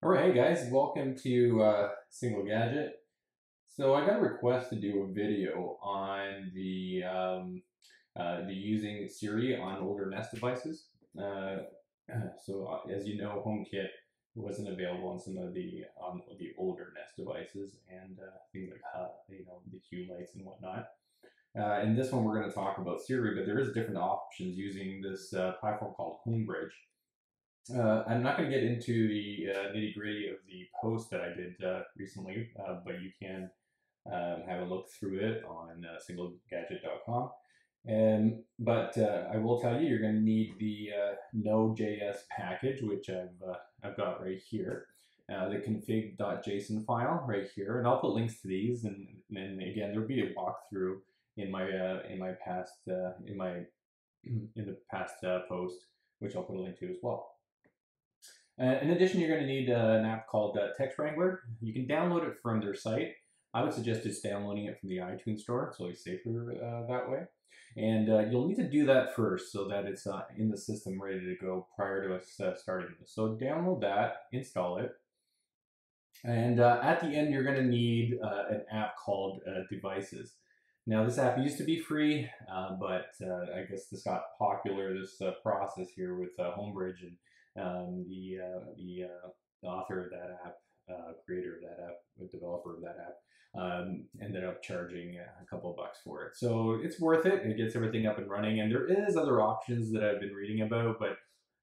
Alright, hey guys, welcome to Single Gadget. So I got a request to do a video on the using Siri on older Nest devices. As you know, HomeKit wasn't available on some of the older Nest devices and things like the Hue lights and whatnot. In this one, we're going to talk about Siri, but there is different options using this platform called Homebridge. I'm not going to get into the nitty gritty of the post that I did recently, but you can have a look through it on singlegadget.com. But I will tell you, you're going to need the Node.js package, which I've got right here. The config.json file right here, and I'll put links to these. And again, there'll be a walkthrough in my past in the past post, which I'll put a link to as well. In addition, you're going to need an app called Text Wrangler. You can download it from their site. I would suggest just downloading it from the iTunes store. It's always safer that way. And you'll need to do that first so that it's in the system ready to go prior to us starting this. So download that, install it. And at the end, you're going to need an app called Devices. Now, this app used to be free, but I guess this got popular, this process here with Homebridge, and the author of that app, creator of that app, the developer of that app, ended up charging a couple of bucks for it. So it's worth it. It gets everything up and running, and there is other options that I've been reading about, but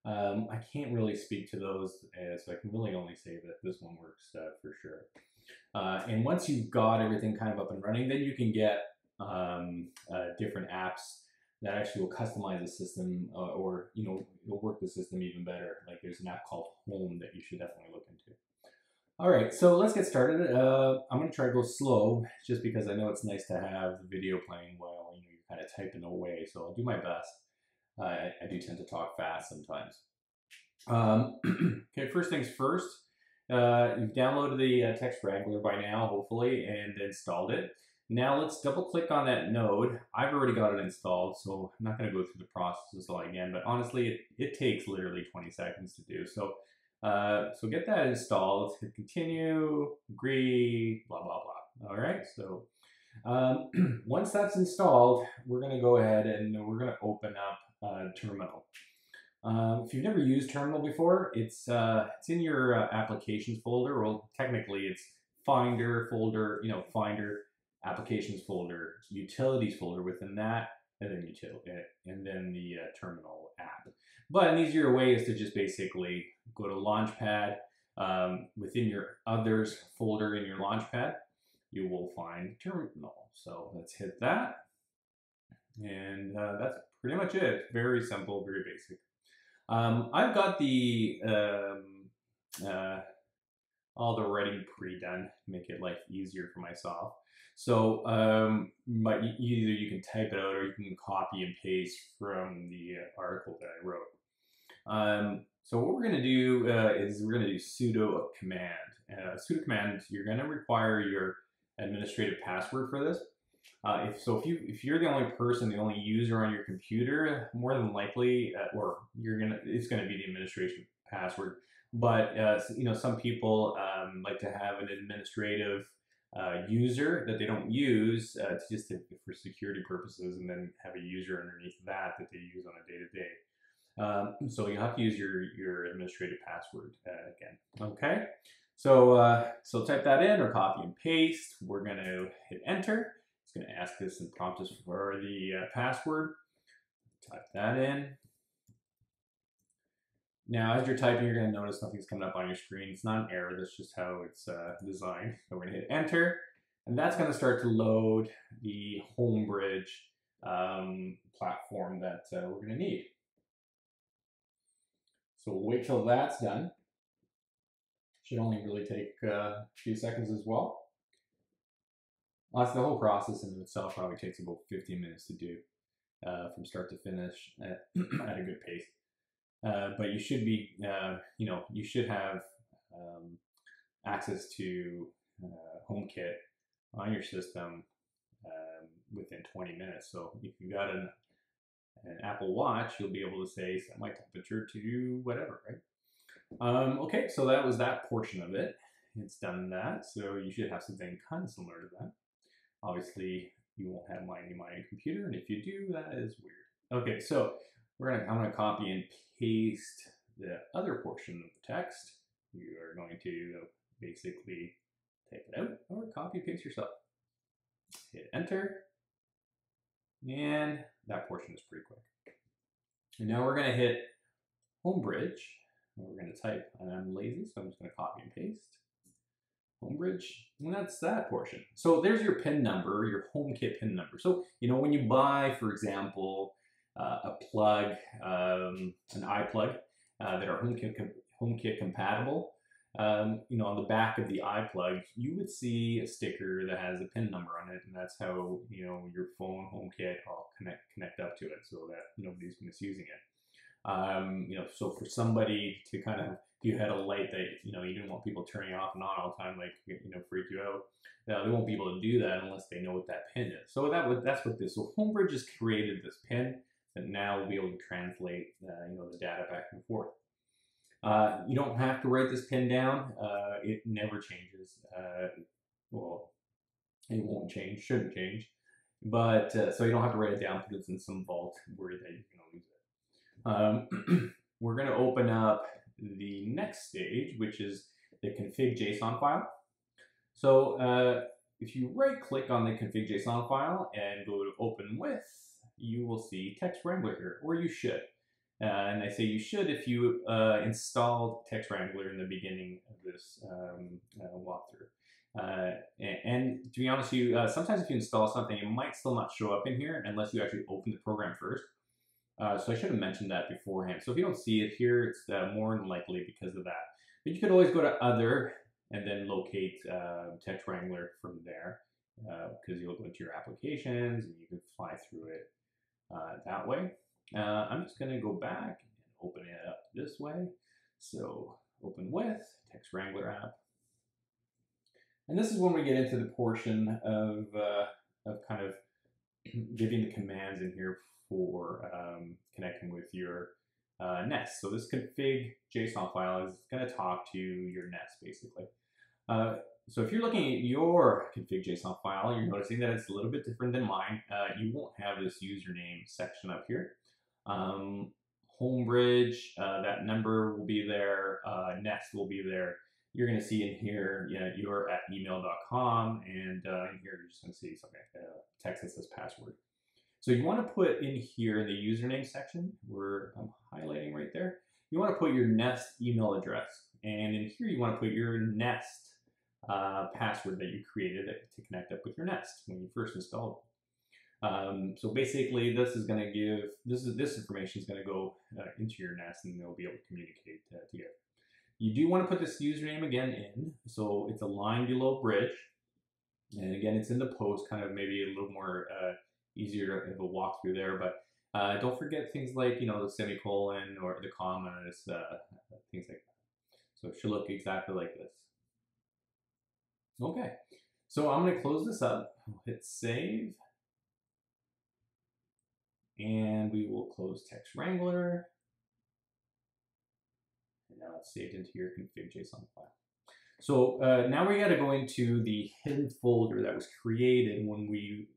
I can't really speak to those, so I can really only say that this one works for sure. And once you've got everything kind of up and running, then you can get different apps that actually will customize the system, or it'll work the system even better. Like there's an app called Home that you should definitely look into. All right, so let's get started. I'm going to try to go slow, just because I know it's nice to have the video playing while you're kind of typing away. So I'll do my best. I do tend to talk fast sometimes. Okay, first things first. You've downloaded the Text Wrangler by now, hopefully, and installed it. Now let's double click on that node. I've already got it installed, so I'm not going to go through the process all again, but honestly, it takes literally 20 seconds to do. So get that installed, hit continue, agree, blah, blah, blah. All right, so once that's installed, we're going to go ahead and we're going to open up Terminal. If you've never used Terminal before, it's in your applications folder. Well, technically it's Finder folder, Finder, applications folder, utilities folder within that, and then the Terminal app. But an easier way is to just basically go to Launchpad. Within your others folder in your Launchpad, you will find Terminal. So let's hit that. And that's pretty much it. Very simple, very basic. I've got the all the writing pre-done, make it life easier for myself. So, but either you can type it out or you can copy and paste from the article that I wrote. So what we're going to do is we're going to do sudo command. Sudo command, you're going to require your administrative password for this. If you're the only person, the only user on your computer, more than likely, it's going to be the administration password. But some people like to have an administrative user that they don't use for security purposes, and then have a user underneath that they use on a day-to-day. So you have to use your administrative password again. Okay, so type that in or copy and paste. We're going to hit enter. It's going to ask us and prompt us for the password. Type that in. Now, as you're typing, you're going to notice nothing's coming up on your screen. It's not an error. That's just how it's designed. So we're going to hit enter, and that's going to start to load the Homebridge platform that we're going to need. So we'll wait till that's done. Should only really take a few seconds as well. Well, that's the whole process in itself probably takes about 15 minutes to do from start to finish at a good pace. But you should be, you should have access to HomeKit on your system within 20 minutes. So if you've got an Apple Watch, you'll be able to say, set my temperature to whatever, right? Okay, so that was that portion of it. It's done that, so you should have something kind of similar to that. Obviously, you won't have my computer, and if you do, that is weird. Okay, so I'm gonna copy and paste the other portion of the text. You are going to basically type it out or copy paste yourself. Hit enter, and that portion is pretty quick. And now we're gonna hit Homebridge. We're gonna type, and I'm lazy, so I'm just gonna copy and paste. Homebridge, and that's that portion. So there's your PIN number, your HomeKit PIN number. So, you know, when you buy, for example, a plug, an iPlug that are HomeKit compatible, you know, on the back of the iPlug, you would see a sticker that has a PIN number on it, and that's how, you know, your phone HomeKit will connect up to it so that nobody's misusing it. You know, so for somebody to kind of, if you had a light that, you know, you didn't want people turning off and on all the time, like, you know, freak you out, they won't be able to do that unless they know what that pin is. So that's what this, so Homebridge has created this pin that now will be able to translate, you know, the data back and forth. You don't have to write this pin down. It never changes. Well, it won't change, shouldn't change. But, so you don't have to write it down, put it in some vault where that you can lose it. We're going to open up the next stage, which is the config JSON file. So if you right click on the config JSON file and go to open with, you will see Text Wrangler here, or you should. And I say you should if you installed Text Wrangler in the beginning of this walkthrough. And to be honest with you, sometimes if you install something, it might still not show up in here unless you actually open the program first. So I should have mentioned that beforehand. So if you don't see it here, it's more than likely because of that. But you could always go to Other and then locate Text Wrangler from there, because you'll go into your applications and you can fly through it that way. I'm just going to go back and open it up this way. So open with Text Wrangler app. And this is when we get into the portion of kind of giving the commands in here for connecting with your Nest. So this config JSON file is going to talk to your Nest basically. So if you're looking at your config JSON file, you're noticing that it's a little bit different than mine. You won't have this username section up here. Homebridge, that number will be there. Nest will be there. You're going to see in here, you know, you're at email.com, and in here you're just going to see something like text that says password. So you want to put in here in the username section, where I'm highlighting right there, you want to put your Nest email address. And in here you want to put your Nest password that you created to connect up with your Nest when you first installed it. So basically this is going to give, this information is going to go into your Nest, and they'll be able to communicate together. You do want to put this username again in, so it's a line below bridge. And again, it's in the post, kind of maybe a little more easier of a walkthrough there, but don't forget things like, you know, the semicolon or the commas, things like that. So it should look exactly like this. Okay, so I'm going to close this up. I'll hit save. And we will close Text Wrangler. And now it's saved into your config JSON file. So now we got to go into the hidden folder that was created when we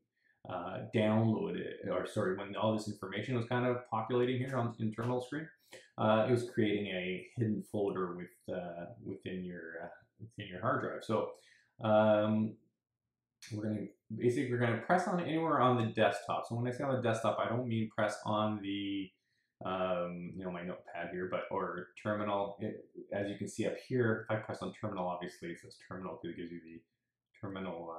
downloaded, or sorry, when all this information was kind of populating here on the internal screen. It was creating a hidden folder within your hard drive. So we're gonna press on anywhere on the desktop. So when I say on the desktop, I don't mean press on the you know, my notepad here, or terminal. As you can see up here, if I press on terminal, obviously it says terminal because it gives you the terminal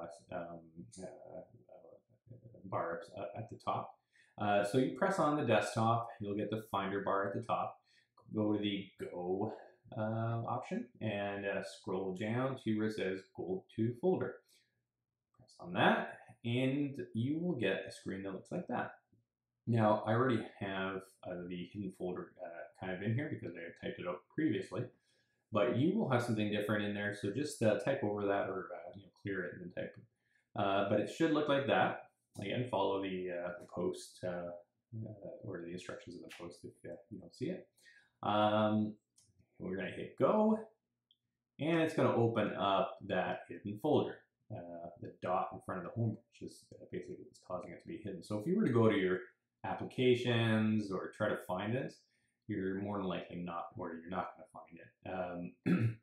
bar at the top. So you press on the desktop, you'll get the Finder bar at the top. Go to the Go option and scroll down to where it says Go to Folder. Press on that, and you will get a screen that looks like that. Now, I already have the hidden folder kind of in here because I typed it out previously, but you will have something different in there. So just type over that, or you know, clear it and then type it. But it should look like that. Again, follow the post or the instructions in the post if you don't see it. we're going to hit go, and it's going to open up that hidden folder. The dot in front of the home is basically what's causing it to be hidden. So if you were to go to your applications or try to find this, you're more than likely not, or you're not going to find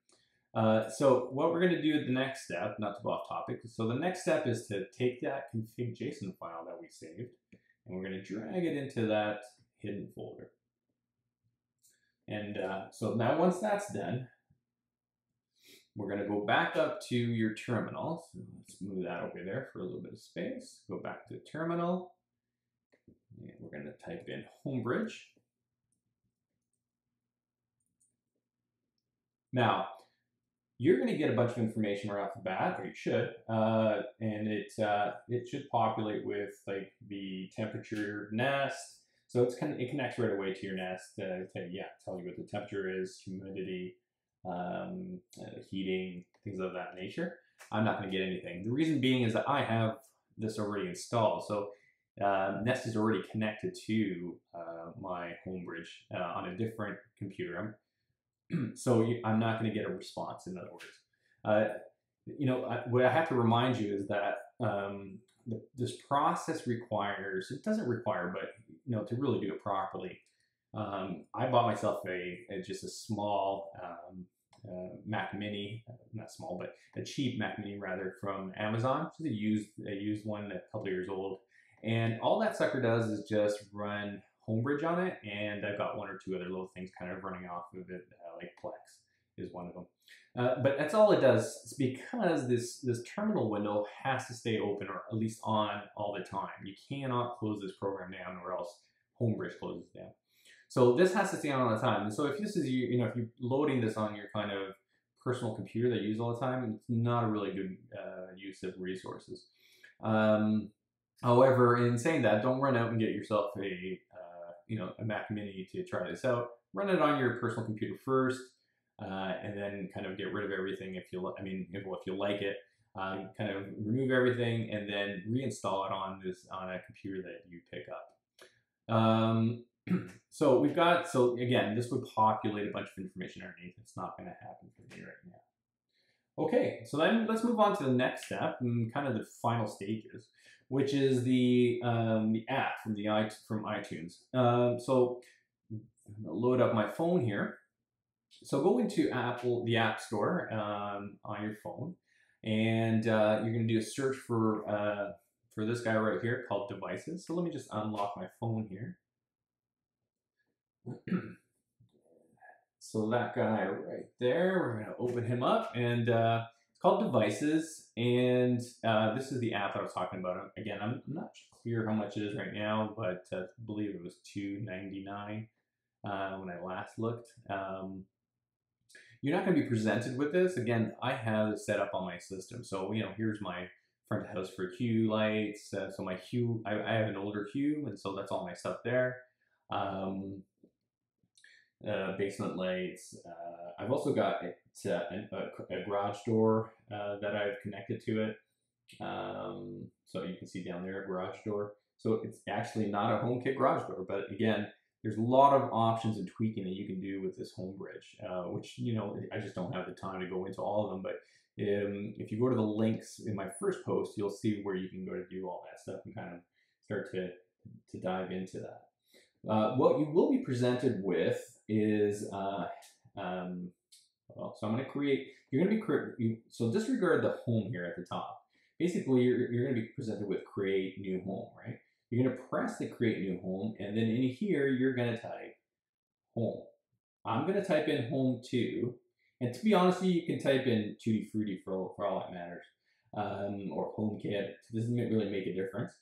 it. So what we're going to do the next step, not to go off topic, so the next step is to take that config.json file that we saved, and we're going to drag it into that hidden folder. And so now once that's done, we're going to go back up to your terminal. So let's move that over there for a little bit of space. Go back to terminal. And we're going to type in Homebridge. Now, you're going to get a bunch of information right off the bat, or you should, and it should populate with like the temperature nest. So it connects right away to your nest to tell you what the temperature is, humidity, heating, things of that nature. I'm not going to get anything. The reason being is that I have this already installed. So Nest is already connected to my Homebridge on a different computer. So I'm not going to get a response, in other words. What I have to remind you is that this process requires, it doesn't require, but to really do it properly, I bought myself just a small Mac Mini, not small, but a cheap Mac Mini rather, from Amazon. Just a used one, a couple of years old. And all that sucker does is just run Homebridge on it, and I've got one or two other little things kind of running off of it, like Plex is one of them. But that's all it does. It's because this terminal window has to stay open, or at least on all the time. You cannot close this program down, or else Homebridge closes down. So this has to stay on all the time. And so if this is if you're loading this on your kind of personal computer that you use all the time, it's not a really good use of resources. However, in saying that, don't run out and get yourself a Mac Mini to try this out. Run it on your personal computer first, and then kind of get rid of everything if you like it. Kind of remove everything and then reinstall it on a computer that you pick up. So again, this would populate a bunch of information underneath. It's not going to happen for me right now. Okay, so then let's move on to the next step and kind of the final stages, which is the app from iTunes. So I'm gonna load up my phone here. So go into the App Store on your phone, and you're going to do a search for this guy right here called Devices. So let me just unlock my phone here. So that guy right there, we're going to open him up, and it's called Devices, and this is the app that I was talking about. Again, I'm not clear how much it is right now, but I believe it was $2.99 when I last looked. You're not going to be presented with this. Again, I have it set up on my system. So, here's my front of house for Hue lights. So my Hue, I have an older Hue, and so that's all my stuff there. Basement lights. I've also got a garage door that I've connected to it. So you can see down there, a garage door. So it's actually not a HomeKit garage door, but again, there's a lot of options and tweaking that you can do with this Homebridge, which, I just don't have the time to go into all of them. But if you go to the links in my first post, you'll see where you can go to do all that stuff and kind of start to dive into that. What you will be presented with is, so I'm going to create, so disregard the home here at the top. Basically, you're going to be presented with create new home, right? You're going to press the create new home, and then in here, you're going to type home. I'm going to type in home 2, and to be honest with you, you can type in Tutti Frutti for all that matters, or HomeKit. It doesn't really make a difference.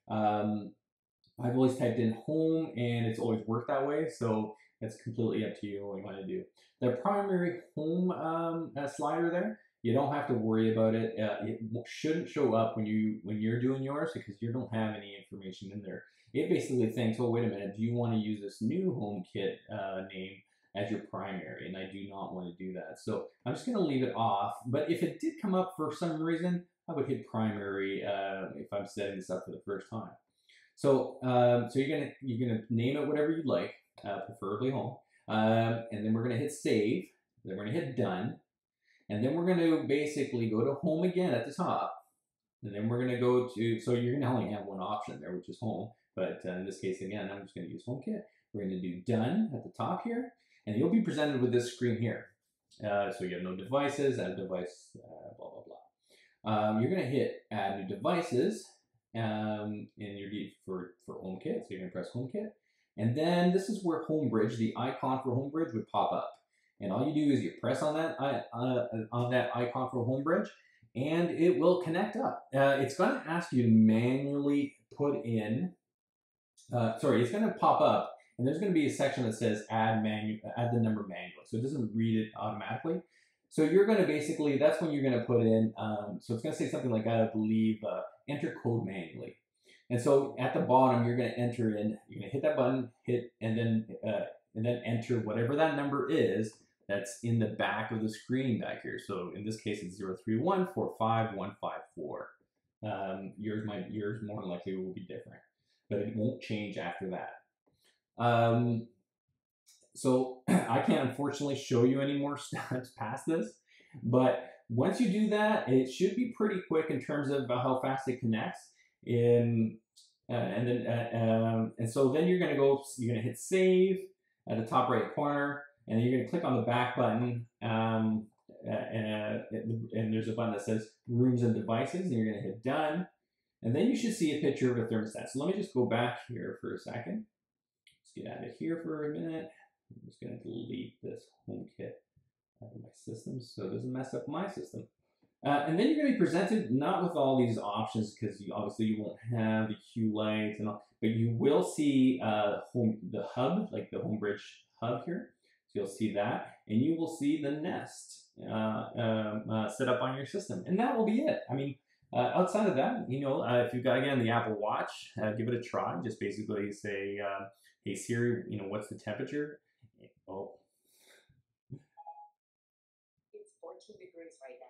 I've always typed in home, and it's always worked that way, so it's completely up to you what you want to do. The primary home slider there, you don't have to worry about it. It shouldn't show up when you're doing yours because you don't have any information in there. It basically thinks, oh, wait a minute, do you want to use this new HomeKit name as your primary? And I do not want to do that. So I'm just going to leave it off. But if it did come up for some reason, I would hit primary if I'm setting this up for the first time. So you're gonna name it whatever you'd like, preferably home. And then we're going to hit save. Then we're going to hit done. And then we're going to basically go to home again at the top. And then we're going to go to, so you're going to only have one option there, which is home. But in this case, again, I'm just going to use HomeKit. We're going to do done at the top here. And you'll be presented with this screen here. So you have no devices, add device, blah, blah, blah. You're going to hit add new devices in your for HomeKit. So you're going to press HomeKit. And then this is where HomeBridge, the icon for HomeBridge would pop up. And all you do is you press on that icon for HomeBridge, and it will connect up. It's going to ask you to manually put in, it's going to pop up, and there's going to be a section that says add the number manually. So it doesn't read it automatically. So you're going to basically, that's when you're going to put in, so it's going to say something like, I believe, enter code manually. And so at the bottom, you're going to enter in, you're going to hit that button, and then enter whatever that number is that's in the back of the screen back here. So in this case, it's 031455154. Yours more than likely will be different, but it won't change after that. So I can't unfortunately show you any more steps past this, but once you do that, it should be pretty quick in terms of how fast it connects. And so then you're going to hit save at the top right corner, and then you're going to click on the back button, and there's a button that says rooms and devices, and you're going to hit done, and then you should see a picture of a thermostat. So let me just go back here for a second. Let's get out of here for a minute. I'm just going to delete this HomeKit out of my system so it doesn't mess up my system. And then you're going to be presented not with all these options, because obviously you won't have the Hue lights and all, but you will see the hub, like the HomeBridge hub here. So you'll see that, and you will see the Nest set up on your system, and that will be it. I mean, outside of that, if you've got, again, the Apple Watch, give it a try. Just basically say, hey Siri, what's the temperature? Oh. It's 14 degrees right now.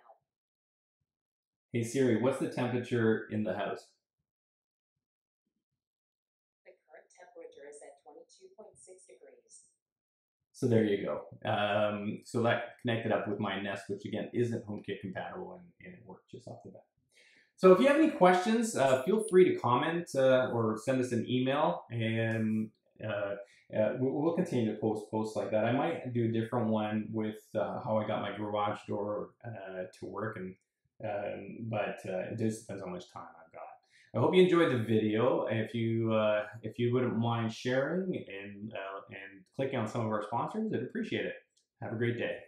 Hey Siri, what's the temperature in the house? The current temperature is at 22.6 degrees. So there you go. So that connected up with my Nest, which again isn't HomeKit compatible, and it worked just off the bat. So if you have any questions, feel free to comment or send us an email, and we'll continue to post like that. I might do a different one with how I got my garage door to work, but it just depends how much time I've got. I hope you enjoyed the video. If you wouldn't mind sharing and clicking on some of our sponsors, I'd appreciate it. Have a great day.